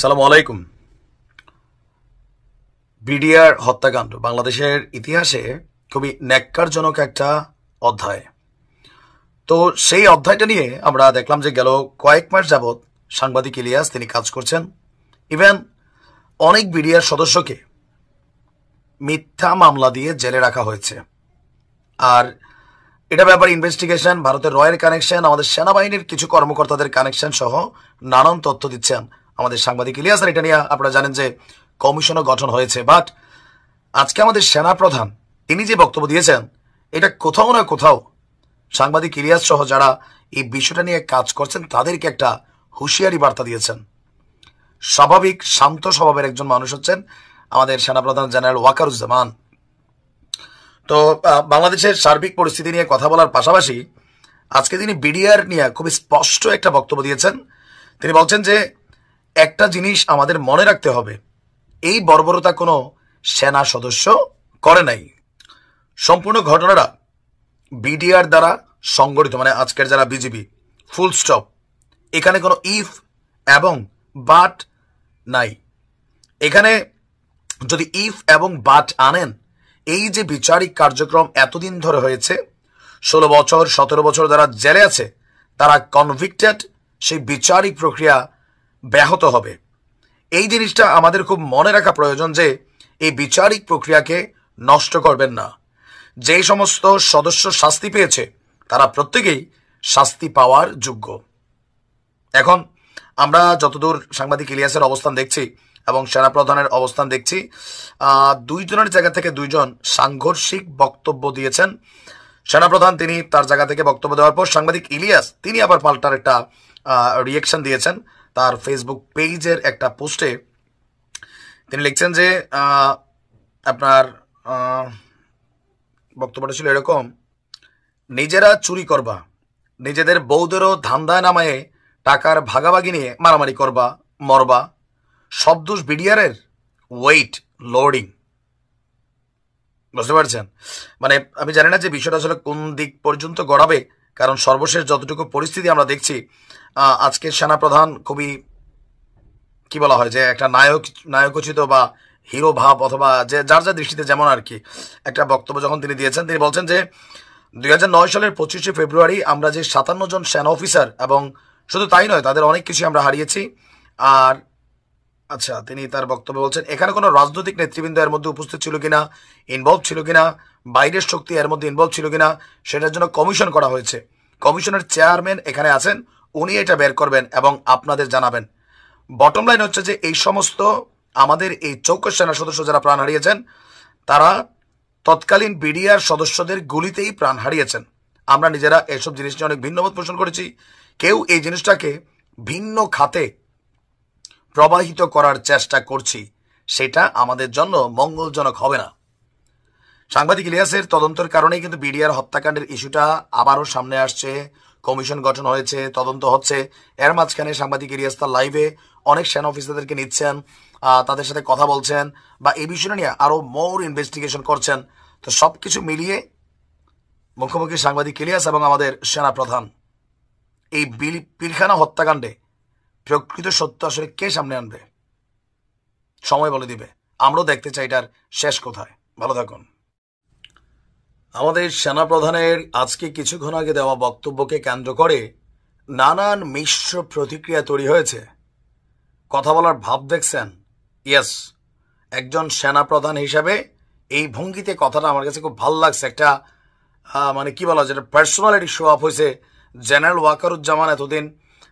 সালামু আলাইকুম। বিডিআর হত্যাকাণ্ড বাংলাদেশের ইতিহাসে খুবই ন্যাক্কারজনক একটা অধ্যায়। তো সেই অধ্যায়টা নিয়ে আমরা দেখলাম যে গেল কয়েক মাস যাবৎ সাংবাদিক ইলিয়াস তিনি কাজ করছেন। ইভেন অনেক বিডিআর সদস্যকে মিথ্যা মামলা দিয়ে জেলে রাখা হয়েছে। আর এটা ব্যাপারে ইনভেস্টিগেশন, ভারতের রয়ের কানেকশন, আমাদের সেনাবাহিনীর কিছু কর্মকর্তাদের কানেকশন সহ নানান তথ্য দিচ্ছেন আমাদের সাংবাদিক ইলিয়াস। আর এটা নিয়ে আপনারা জানেন যে কমিশনও গঠন হয়েছে। বাট আজকে আমাদের সেনা প্রধান তিনি যে বক্তব্য দিয়েছেন, এটা কোথাও না কোথাও সাংবাদিক ইলিয়াস সহ যারা এই বিষয়টা নিয়ে কাজ করছেন তাদেরকে একটা হুঁশিয়ারি বার্তা দিয়েছেন। স্বাভাবিক শান্ত স্বভাবের একজন মানুষ হচ্ছেন আমাদের সেনাপ্রধান জেনারেল ওয়াকারুজ্জামান। তো বাংলাদেশের সার্বিক পরিস্থিতি নিয়ে কথা বলার পাশাপাশি আজকে তিনি বিডিআর নিয়ে খুবই স্পষ্ট একটা বক্তব্য দিয়েছেন। তিনি বলছেন যে একটা জিনিস আমাদের মনে রাখতে হবে, এই বর্বরতা কোনো সেনা সদস্য করে নাই। সম্পূর্ণ ঘটনাটা বিডিআর দ্বারা সংগঠিত, মানে আজকের যারা বিজিবি, ফুল স্টপ। এখানে কোনো ইফ এবং বাট নাই। এখানে যদি ইফ এবং বাট আনেন, এই যে বিচারিক কার্যক্রম এতদিন ধরে হয়েছে, 16 বছর 17 বছর যারা জেলে আছে তারা কনভিক্টেড, সেই বিচারিক প্রক্রিয়া ব্যাহত হবে। এই জিনিসটা আমাদের খুব মনে রাখা প্রয়োজন যে এই বিচারিক প্রক্রিয়াকে নষ্ট করবেন না। যে সমস্ত সদস্য শাস্তি পেয়েছে তারা প্রত্যেকেই শাস্তি পাওয়ার যোগ্য। এখন আমরা যতদূর সাংবাদিক ইলিয়াসের অবস্থান দেখছি এবং সেনাপ্রধানের অবস্থান দেখছি, দুইজনের জায়গা থেকে দুইজন সাংঘর্ষিক বক্তব্য দিয়েছেন। সেনাপ্রধান তিনি তার জায়গা থেকে বক্তব্য দেওয়ার পর সাংবাদিক ইলিয়াস তিনি আবার পাল্টার একটা রিয়েকশন দিয়েছেন। তার ফেসবুক পেজের একটা পোস্টে তিনি লিখছেন যে আপনার বক্তব্যটা ছিল এরকম: নিজেরা চুরি করবা, নিজেদের বউদেরও ধান্দায় নামায়ে টাকার ভাগাভাগি নিয়ে মারামারি করবা, মরবা, সব দোষ বিডিআরের। Wait loading. বুঝতে পারছেন? মানে আমি জানি না যে বিষয়টা আসলে কোন দিক পর্যন্ত গড়াবে, কারণ সর্বশেষ যতটুকু পরিস্থিতি আমরা দেখছি, আজকের সেনাপ্রধান খুবই কি বলা হয় যে একটা নায়কোচিত বা হিরো ভাব, অথবা যে যার যার দৃষ্টিতে যেমন আর কি একটা বক্তব্য যখন তিনি দিয়েছেন, তিনি বলছেন যে 2009 সালের 25শে ফেব্রুয়ারি আমরা যে 57 জন সেনা অফিসার, এবং শুধু তাই নয় তাদের অনেক কিছু আমরা হারিয়েছি। আর আচ্ছা, তিনি তার বক্তব্য বলছেন এখানে কোনো রাজনৈতিক নেতৃবৃন্দ এর মধ্যে উপস্থিত ছিল কিনা, ইনভলভ ছিল কিনা, বাইরের শক্তি এর মধ্যে ইনভলভ ছিল কিনা, সেটার জন্য কমিশন করা হয়েছে। কমিশনের চেয়ারম্যান এখানে আছেন, উনি এটা বের করবেন এবং আপনাদের জানাবেন। বটম লাইন হচ্ছে যে এই সমস্ত আমাদের এই চৌকস সেনা সদস্য যারা প্রাণ হারিয়েছেন তারা তৎকালীন বিডিআর সদস্যদের গুলিতেই প্রাণ হারিয়েছেন। আমরা নিজেরা এসব জিনিস নিয়ে অনেক ভিন্নমত পোষণ করেছি। কেউ এই জিনিসটাকে ভিন্ন খাতে প্রবাহিত করার চেষ্টা করছি, সেটা আমাদের জন্য মঙ্গলজনক হবে না। সাংবাদিক ইলিয়াসের তদন্তের কারণেই কিন্তু বিডিআর হত্যাকাণ্ডের ইস্যুটা আবারও সামনে আসছে। কমিশন গঠন হয়েছে, তদন্ত হচ্ছে। এর মাঝখানে সাংবাদিক ইলিয়াস তার লাইভে অনেক সেনা অফিসারদেরকে নিচ্ছেন, তাদের সাথে কথা বলছেন, বা এই বিষয়টা নিয়ে আরো মোর ইনভেস্টিগেশন করছেন। তো সবকিছু মিলিয়ে মুখোমুখি সাংবাদিক ইলিয়াস এবং আমাদের সেনা প্রধান। এই পিলখানা হত্যাকাণ্ডে প্রকৃত সত্য আসলে কে সামনে আনবে, সময় বলে দিবে। আমরাও দেখতে চাই এটার শেষ কোথায়। ভালো থাকুন। আমাদের সেনাপ্রধানের আজকে কিছুক্ষণ আগে দেওয়া বক্তব্যকে কেন্দ্র করে নানান মিশ্র প্রতিক্রিয়া তৈরি হয়েছে। কথা বলার ভাব দেখছেন? ইয়েস, একজন সেনাপ্রধান হিসাবে এই ভঙ্গিতে কথাটা আমার কাছে খুব ভালো লাগছে। একটা মানে কি বলা, যেটা পার্সোনালিটি শো আপ হয়েছে। জেনারেল ওয়াকারুজ্জামান এতদিন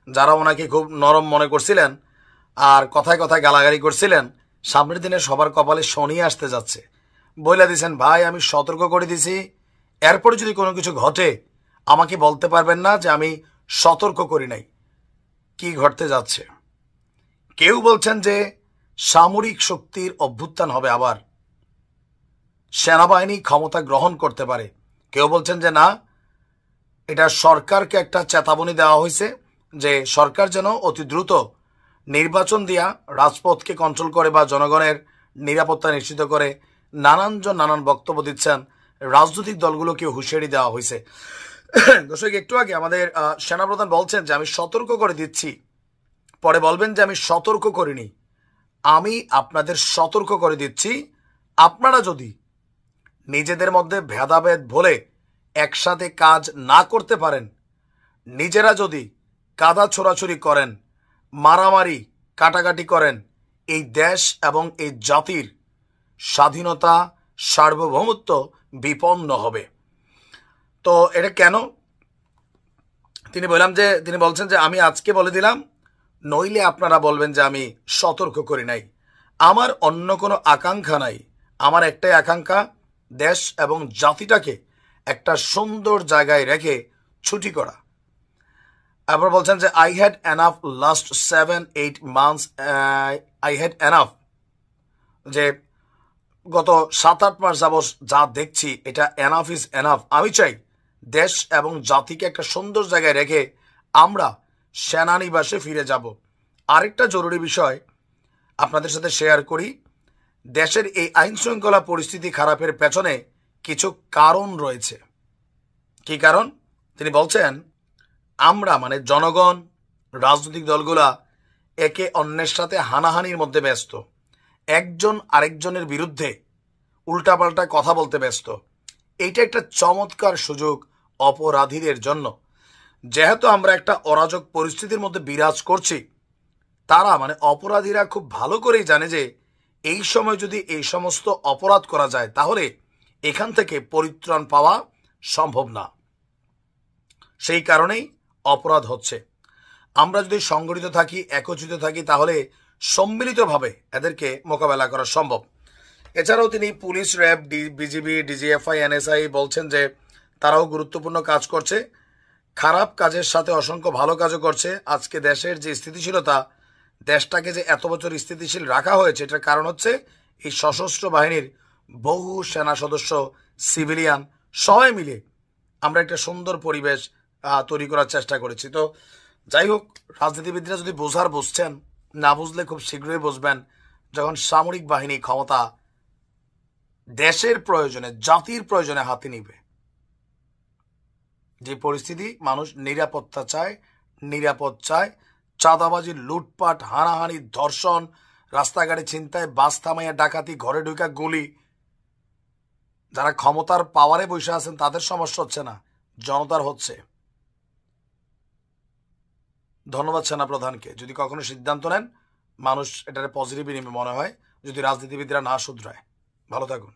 যারা ওনাকে খুব নরম মনে করছিলেন আর কথায় কথায় গালাগালি করছিলেন, সামনের দিনে সবার কপালে শনি আসতে যাচ্ছে। বলে দিয়েছেন, ভাই আমি সতর্ক করে দিছি, এরপরে যদি কোনো কিছু ঘটে আমাকে বলতে পারবেন না যে আমি সতর্ক করি নাই। কি ঘটতে যাচ্ছে? কেউ বলছেন যে সামরিক শক্তির অভ্যুত্থান হবে, আবার সেনাবাহিনী ক্ষমতা গ্রহণ করতে পারে। কেউ বলছেন যে না, এটা সরকারকে একটা চেতাবনী দেওয়া হয়েছে যে সরকার যেন অতি দ্রুত নির্বাচন দিয়া রাজপথকে কন্ট্রোল করে বা জনগণের নিরাপত্তা নিশ্চিত করে। নানানজন নানান বক্তব্য দিচ্ছেন, রাজনৈতিক দলগুলোকে হুঁশিয়ারি দেওয়া হয়েছে। দর্শক, একটু আগে আমাদের সেনাপ্রধান বলছেন যে আমি সতর্ক করে দিচ্ছি, পরে বলবেন যে আমি সতর্ক করিনি। আমি আপনাদের সতর্ক করে দিচ্ছি, আপনারা যদি নিজেদের মধ্যে ভেদাভেদ ভুলে একসাথে কাজ না করতে পারেন, নিজেরা যদি কাদা ছোড়াছুরি করেন, মারামারি কাটাকাটি করেন, এই দেশ এবং এই জাতির স্বাধীনতা সার্বভৌমত্ব বিপন্ন হবে। তো এটা কেন তিনি বলছেন যে আমি আজকে বলে দিলাম, নইলে আপনারা বলবেন যে আমি সতর্ক করি নাই। আমার অন্য কোনো আকাঙ্ক্ষা নাই। আমার একটাই আকাঙ্ক্ষা, দেশ এবং জাতিটাকে একটা সুন্দর জায়গায় রেখে ছুটি করা। আবার বলছেন যে I had enough last 7-8 months, I had enough, যে গত 7-8 মাস যাবৎ যা দেখছি এটা এনাফ ইজ এনাফ। আমি চাই দেশ এবং জাতিকে একটা সুন্দর জায়গায় রেখে আমরা সেনানিবাসে ফিরে যাব। আরেকটা জরুরি বিষয় আপনাদের সাথে শেয়ার করি। দেশের এই আইন শৃঙ্খলা পরিস্থিতি খারাপের পেছনে কিছু কারণ রয়েছে। কি কারণ? তিনি বলছেন আমরা মানে জনগণ, রাজনৈতিক দলগুলা একে অন্যের সাথে হানাহানির মধ্যে ব্যস্ত, একজন আরেকজনের বিরুদ্ধে উল্টাপাল্টা কথা বলতে ব্যস্ত। এইটা একটা চমৎকার সুযোগ অপরাধীদের জন্য। যেহেতু আমরা একটা অরাজক পরিস্থিতির মধ্যে বিরাজ করছি, তারা মানে অপরাধীরা খুব ভালো করেই জানে যে এই সময় যদি এই সমস্ত অপরাধ করা যায় তাহলে এখান থেকে পরিত্রাণ পাওয়া সম্ভব না। সেই কারণেই অপরাধ হচ্ছে। আমরা যদি সংগঠিত থাকি, একত্রিত থাকি, তাহলে সম্মিলিতভাবে এদেরকে মোকাবেলা করা সম্ভব। এছাড়াও তিনি police, RAB, BGB, DGFI, NSI বলছেন যে তারাও গুরুত্বপূর্ণ কাজ করছে, খারাপ কাজের সাথে অসংখ্য ভালো কাজও করছে। আজকে দেশের যে স্থিতিশীলতা, দেশটাকে যে এত বছর স্থিতিশীল রাখা হয়েছে, এটার কারণ হচ্ছে এই সশস্ত্র বাহিনীর বহু সেনা সদস্য, সিভিলিয়ান সবাই মিলে আমরা একটা সুন্দর পরিবেশ তৈরি করার চেষ্টা করেছি। তো যাই হোক, রাজনীতিবিদরা যদি বুঝছেন, না বুঝলে খুব শীঘ্রই বুঝবেন যখন সামরিক বাহিনী ক্ষমতা দেশের প্রয়োজনে, জাতির প্রয়োজনে হাতে নিবে। যে পরিস্থিতি, মানুষ নিরাপত্তা চায়, নিরাপদ চায়, চাঁদাবাজি, লুটপাট, হানাহানি, ধর্ষণ, রাস্তাঘাটে ছিনতাই, বাস থামাইয়া ডাকাতি, ঘরে ঢুকা গুলি, যারা ক্ষমতার পাওয়ারে বসে আছেন তাদের সমস্যা হচ্ছে না, জনতার হচ্ছে। ধন্যবাদ সেনা প্রধানকে। যদি কখনো সিদ্ধান্ত নেন, মানুষ এটার পজিটিভ মনে হয়, যদি রাজনীতিবিদরা না শুধরায়। ভালো থাকুন।